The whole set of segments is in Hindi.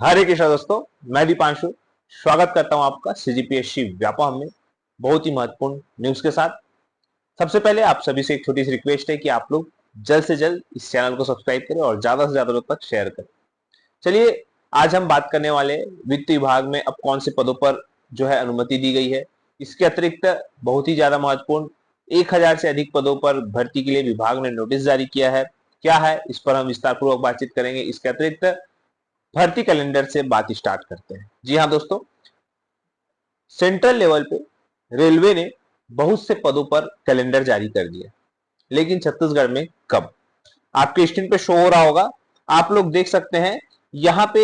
हरे कृष्णा दोस्तों, मैं दीपांशु स्वागत करता हूं आपका सीजीपीएससी व्यापम में बहुत ही महत्वपूर्ण न्यूज के साथ। सबसे पहले आप सभी से एक छोटी सी रिक्वेस्ट है कि आप लोग जल्द से जल्द इस चैनल को सब्सक्राइब करें और ज्यादा से ज्यादा लोग तक शेयर करें। चलिए, आज हम बात करने वाले वित्त विभाग में अब कौन से पदों पर जो है अनुमति दी गई है। इसके अतिरिक्त बहुत ही ज्यादा महत्वपूर्ण 1000 से अधिक पदों पर भर्ती के लिए विभाग ने नोटिस जारी किया है। क्या है, इस पर हम विस्तार पूर्वक बातचीत करेंगे। इसके अतिरिक्त भर्ती कैलेंडर से बात स्टार्ट करते हैं। जी हाँ दोस्तों, सेंट्रल लेवल पे रेलवे ने बहुत से पदों पर कैलेंडर जारी कर दिया, लेकिन छत्तीसगढ़ में कब? आपके स्क्रीन पे शो हो रहा होगा, आप लोग देख सकते हैं। यहाँ पे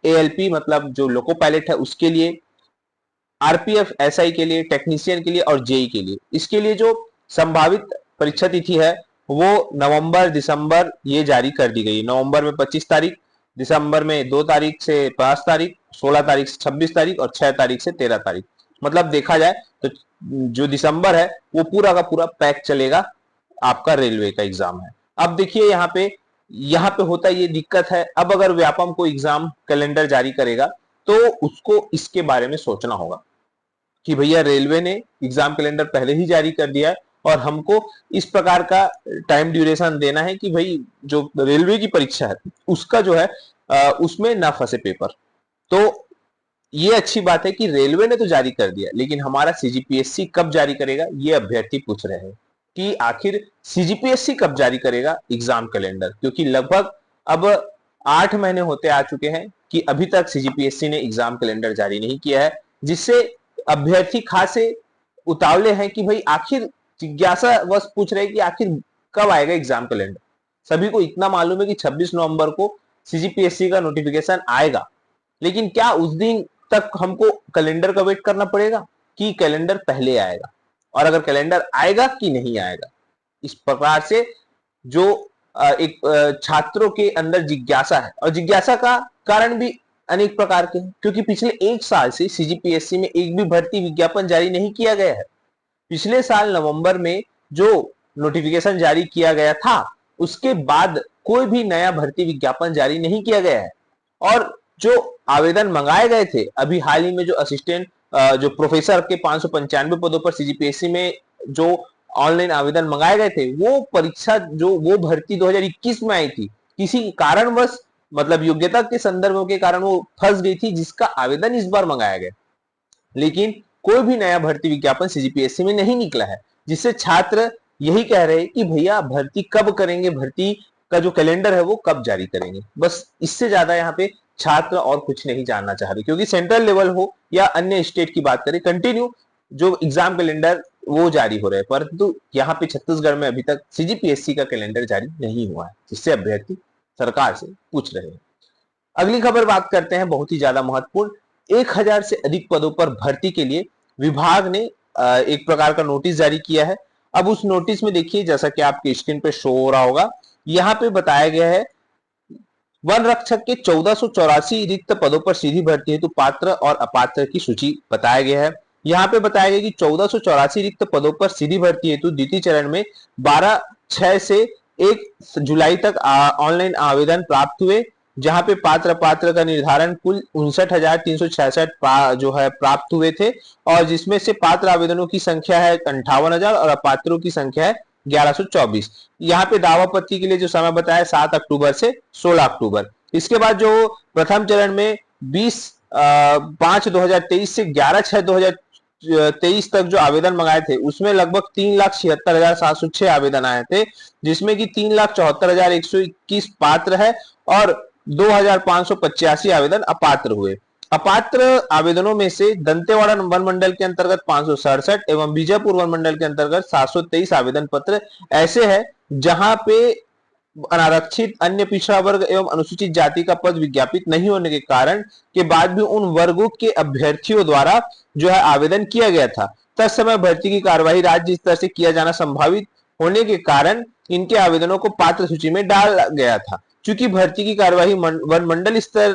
एएलपी मतलब जो लोको पायलट है उसके लिए, आरपीएफ एसआई के लिए, टेक्नीशियन के लिए और जेई के लिए, इसके लिए जो संभावित परीक्षा तिथि है वो नवंबर दिसंबर ये जारी कर दी गई। नवंबर में 25 तारीख, दिसंबर में 2 तारीख से 5 तारीख, 16 तारीख से 26 तारीख और 6 तारीख से 13 तारीख। मतलब देखा जाए तो जो दिसंबर है वो पूरा का पूरा पैक चलेगा, आपका रेलवे का एग्जाम है। अब देखिए यहाँ पे होता ये दिक्कत है। अब अगर व्यापम को एग्जाम कैलेंडर जारी करेगा तो उसको इसके बारे में सोचना होगा कि भैया रेलवे ने एग्जाम कैलेंडर पहले ही जारी कर दिया है और हमको इस प्रकार का टाइम ड्यूरेशन देना है कि भाई जो रेलवे की परीक्षा है उसका जो है उसमें ना फंसे पेपर। तो ये अच्छी बात है कि रेलवे ने तो जारी कर दिया, लेकिन हमारा सीजीपीएससी कब जारी करेगा ये अभ्यर्थी पूछ रहे हैं कि आखिर सीजीपीएससी कब जारी करेगा एग्जाम कैलेंडर, क्योंकि लगभग अब 8 महीने होते आ चुके हैं कि अभी तक सीजीपीएससी ने एग्जाम कैलेंडर जारी नहीं किया है, जिससे अभ्यर्थी खासे उतावले हैं कि भाई आखिर जिज्ञासा बस पूछ रहे हैं कि आखिर कब आएगा एग्जाम कैलेंडर। सभी को इतना मालूम है कि 26 नवंबर को सीजीपीएससी का नोटिफिकेशन आएगा, लेकिन क्या उस दिन तक हमको कैलेंडर का वेट करना पड़ेगा कि कैलेंडर पहले आएगा, और अगर कैलेंडर आएगा कि नहीं आएगा। इस प्रकार से जो एक छात्रों के अंदर जिज्ञासा है, और जिज्ञासा का कारण भी अनेक प्रकार के हैं, क्योंकि पिछले 1 साल से सीजीपीएससी में एक भी भर्ती विज्ञापन जारी नहीं किया गया है। पिछले साल नवंबर में जो नोटिफिकेशन जारी किया गया था उसके बाद कोई भी नया भर्ती विज्ञापन जारी नहीं किया गया है। और जो आवेदन मंगाए गए थे अभी हाल ही में, जो असिस्टेंट जो प्रोफेसर के 595 पदों पर सीजीपीएससी में जो ऑनलाइन आवेदन मंगाए गए थे, वो परीक्षा जो वो भर्ती 2021 में आई थी, किसी कारणवश मतलब योग्यता के संदर्भ के कारण वो फंस गई थी, जिसका आवेदन इस बार मंगाया गया, लेकिन कोई भी नया भर्ती विज्ञापन सीजीपीएससी में नहीं निकला है, जिससे छात्र यही कह रहे हैं कि भैया भर्ती कब करेंगे, भर्ती का जो कैलेंडर है वो कब जारी करेंगे। बस इससे ज्यादा यहाँ पे छात्र और कुछ नहीं जानना चाह रहे, क्योंकि सेंट्रल लेवल हो या अन्य स्टेट की बात करें, कंटिन्यू जो एग्जाम कैलेंडर वो जारी हो रहे हैं, परंतु यहाँ पे छत्तीसगढ़ में अभी तक सीजीपीएससी का कैलेंडर जारी नहीं हुआ है, जिससे अभ्यर्थी सरकार से पूछ रहे हैं। अगली खबर बात करते हैं, बहुत ही ज्यादा महत्वपूर्ण। 1000 से अधिक पदों पर भर्ती के लिए विभाग ने एक प्रकार का नोटिस जारी किया है। अब उस नोटिस में देखिए, जैसा कि आपके स्क्रीन पे शो हो रहा होगा, यहाँ पे बताया गया है वन रक्षक के 1484 रिक्त पदों पर सीधी भर्ती हेतु पात्र और अपात्र की सूची बताया गया है। यहाँ पे बताया गया कि 1484 रिक्त पदों पर सीधी भर्ती हेतु द्वितीय चरण में 12/6 से 1 जुलाई तक ऑनलाइन आवेदन प्राप्त हुए, जहां पे पात्र का निर्धारण कुल 59,366 जो है प्राप्त हुए थे, और जिसमें से पात्र आवेदनों की संख्या है 58,000 और अपात्रों की संख्या है 1124। यहाँ पे दावापत्ति के लिए जो समय बताया 7 अक्टूबर से 16 अक्टूबर। इसके बाद जो प्रथम चरण में 20/5/2023 से 11/6/2023 तक जो आवेदन मंगाए थे, उसमें लगभग 3,76,706 आवेदन आए थे, जिसमें कि 3,74,121 पात्र है और 2,585 आवेदन अपात्र हुए। अपात्र आवेदनों में से दंतेवाड़ा वन मंडल के अंतर्गत 567 एवं बीजापुर वन मंडल के अंतर्गत 723 आवेदन पत्र ऐसे हैं जहां पे अनारक्षित, अन्य पिछड़ा वर्ग एवं अनुसूचित जाति का पद विज्ञापित नहीं होने के कारण के बाद भी उन वर्गों के अभ्यर्थियों द्वारा जो है आवेदन किया गया था। तत्समय भर्ती की कार्यवाही राज्य स्तर से किया जाना संभावित होने के कारण इनके आवेदनों को पात्र सूची में डाला गया था। चूंकि भर्ती की कार्यवाही वन मंडल स्तर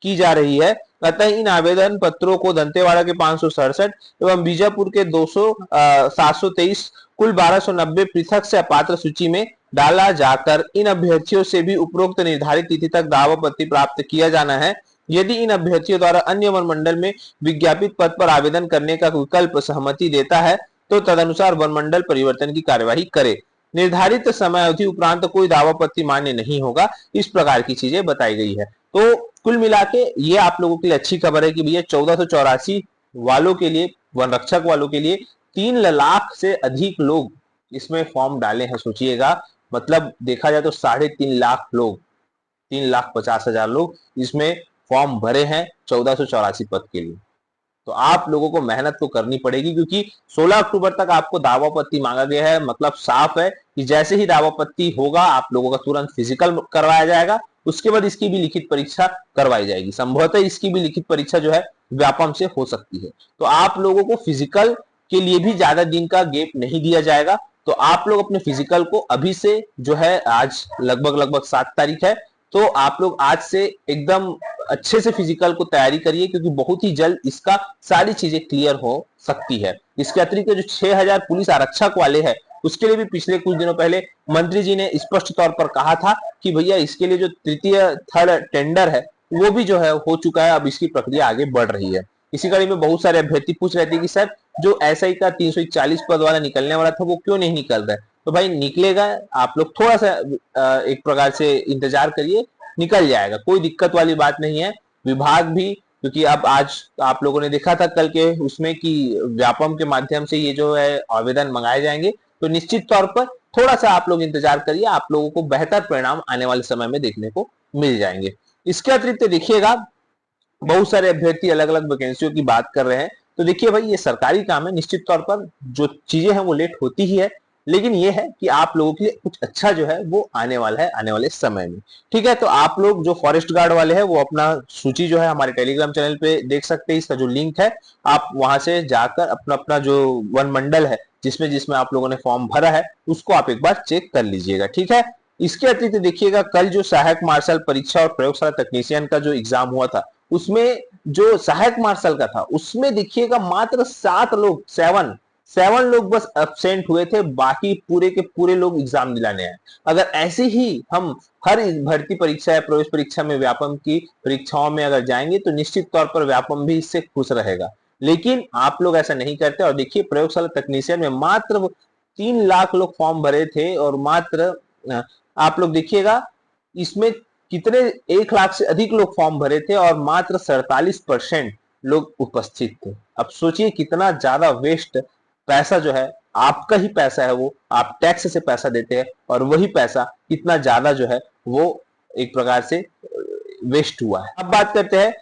की जा रही है, अतः इन आवेदन पत्रों को दंतेवाड़ा के 567 एवं बीजापुर के 723 कुल 1290 पृथक से अपात्र सूची में डाला जाकर इन अभ्यर्थियों से भी उपरोक्त निर्धारित तिथि तक दावा पत्र प्राप्त किया जाना है। यदि इन अभ्यर्थियों द्वारा अन्य वन मंडल में विज्ञापित पद पर आवेदन करने का विकल्प सहमति देता है तो तदनुसार वन मंडल परिवर्तन की कार्यवाही करे। निर्धारित समय अवधि उपरांत कोई दावा आपत्ति मान्य नहीं होगा। इस प्रकार की चीजें बताई गई है। तो कुल मिला के ये आप लोगों के लिए अच्छी खबर है कि भैया 1484 वालों के लिए, वन रक्षक वालों के लिए 3 लाख से अधिक लोग इसमें फॉर्म डाले हैं। सोचिएगा, मतलब देखा जाए तो 3.5 लाख लोग, 3,50,000 लोग इसमें फॉर्म भरे हैं 1484 पद के लिए। तो आप लोगों को मेहनत तो करनी पड़ेगी, क्योंकि 16 अक्टूबर तक आपको दावापत्ति मांगा गया है। मतलब साफ है कि जैसे ही दावापत्ति होगा आप लोगों का तुरंत फिजिकल करवाया जाएगा, उसके बाद इसकी भी लिखित परीक्षा करवाई जाएगी। संभवतः इसकी भी लिखित परीक्षा जो है व्यापम से हो सकती है। तो आप लोगों को फिजिकल के लिए भी ज्यादा दिन का गैप नहीं दिया जाएगा। तो आप लोग अपने फिजिकल को अभी से जो है, आज लगभग 7 तारीख है, तो आप लोग आज से एकदम अच्छे से फिजिकल को तैयारी करिए, क्योंकि बहुत ही जल्द इसका सारी चीजें क्लियर हो सकती है। इसके अतिरिक्त जो 6000 पुलिस आरक्षक वाले हैं, उसके लिए भी पिछले कुछ दिनों पहले मंत्री जी ने स्पष्ट तौर पर कहा था कि भैया इसके लिए जो तृतीय थर्ड टेंडर है वो भी जो है हो चुका है। अब इसकी प्रक्रिया आगे बढ़ रही है। इसी कड़ी में बहुत सारे अभ्यर्थी पूछ रहे थे कि सर जो एसआई का 340 पद वाला निकलने वाला था वो क्यों नहीं निकल रहा है। तो भाई निकलेगा, आप लोग थोड़ा सा एक प्रकार से इंतजार करिए, निकल जाएगा, कोई दिक्कत वाली बात नहीं है। विभाग भी, क्योंकि अब आज आप लोगों ने देखा था कल के उसमें कि व्यापम के माध्यम से ये जो है आवेदन मंगाए जाएंगे, तो निश्चित तौर पर थोड़ा सा आप लोग इंतजार करिए, आप लोगों को बेहतर परिणाम आने वाले समय में देखने को मिल जाएंगे। इसके अतिरिक्त देखिएगा, बहुत सारे अभ्यर्थी अलग अलग वैकेंसियों की बात कर रहे हैं। तो देखिए भाई, ये सरकारी काम है, निश्चित तौर पर जो चीजें हैं वो लेट होती ही है, लेकिन ये है कि आप लोगों के लिए कुछ अच्छा जो है वो आने वाला है आने वाले समय में। ठीक है, तो आप लोग जो फॉरेस्ट गार्ड वाले हैं वो अपना सूची जो है हमारे टेलीग्राम चैनल पे देख सकते हैं। इसका जो लिंक है आप वहां से जाकर अपना अपना जो वन मंडल है जिसमें जिसमें आप लोगों ने फॉर्म भरा है उसको आप एक बार चेक कर लीजिएगा। ठीक है, इसके अतिरिक्त देखिएगा, कल जो सहायक मार्शल परीक्षा और प्रयोगशाला तकनीशियन का जो एग्जाम हुआ था, उसमें जो सहायक मार्शल का था उसमें देखिएगा मात्र 7 लोग, 7 लोग बस एब्सेंट हुए थे, बाकी पूरे के पूरे लोग एग्जाम दिलाने आए। अगर ऐसे ही हम हर भर्ती परीक्षा या प्रवेश परीक्षा में, व्यापम की परीक्षाओं में अगर जाएंगे तो निश्चित तौर पर व्यापम भी इससे खुश रहेगा। लेकिन आप लोग ऐसा नहीं करते। और देखिए, प्रयोगशाला तकनीशियन में मात्र 3 लाख लोग फॉर्म भरे थे और मात्र आप लोग देखिएगा इसमें कितने 1 लाख से अधिक लोग फॉर्म भरे थे और मात्र 47% लोग उपस्थित थे। अब सोचिए कितना ज्यादा वेस्ट पैसा जो है, आपका ही पैसा है, वो आप टैक्स से पैसा देते हैं और वही पैसा कितना ज्यादा जो है वो एक प्रकार से वेस्ट हुआ है। अब बात करते हैं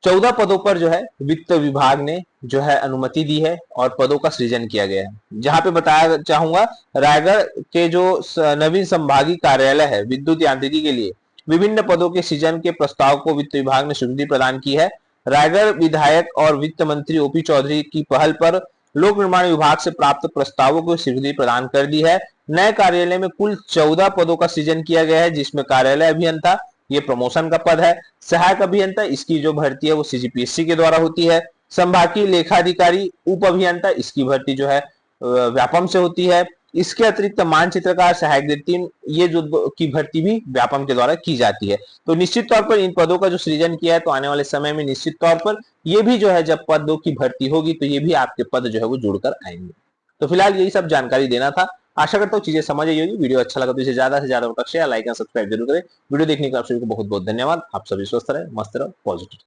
14 पदों पर जो है वित्त विभाग ने जो है अनुमति दी है और पदों का सृजन किया गया है। जहां पे बताया चाहूंगा, रायगढ़ के जो नवीन संभागीय कार्यालय है विद्युत यांत्रिकी के लिए विभिन्न पदों के सृजन के प्रस्ताव को वित्त विभाग ने स्वीकृति प्रदान की है। रायगढ़ विधायक और वित्त मंत्री ओपी चौधरी की पहल पर लोक निर्माण विभाग से प्राप्त प्रस्तावों को स्वीकृति प्रदान कर दी है। नए कार्यालय में कुल 14 पदों का सृजन किया गया है, जिसमें कार्यालय अभियंता, ये प्रमोशन का पद है। सहायक अभियंता, इसकी जो भर्ती है वो सीजीपीएससी के द्वारा होती है। संभागीय लेखाधिकारी उप अभियंता, इसकी भर्ती जो है व्यापम से होती है। इसके अतिरिक्त मानचित्रकार, सहायक द्वितीय, ये जो की भर्ती भी व्यापम के द्वारा की जाती है। तो निश्चित तौर पर इन पदों का जो सृजन किया है, तो आने वाले समय में निश्चित तौर पर ये भी जो है जब पदों की भर्ती होगी तो ये भी आपके पद जो है वो जुड़कर आएंगे। तो फिलहाल यही सब जानकारी देना था। आशा करता हूँ चीजें समझ आई होगी। वीडियो अच्छा लगा तो इसे ज्यादा से ज्यादा शेयर, लाइक और सब्सक्राइब जरूर करें। वीडियो देखने का आप सभी को बहुत बहुत धन्यवाद। आप सभी स्वस्थ रहे, मस्त रहो, पॉजिटिव।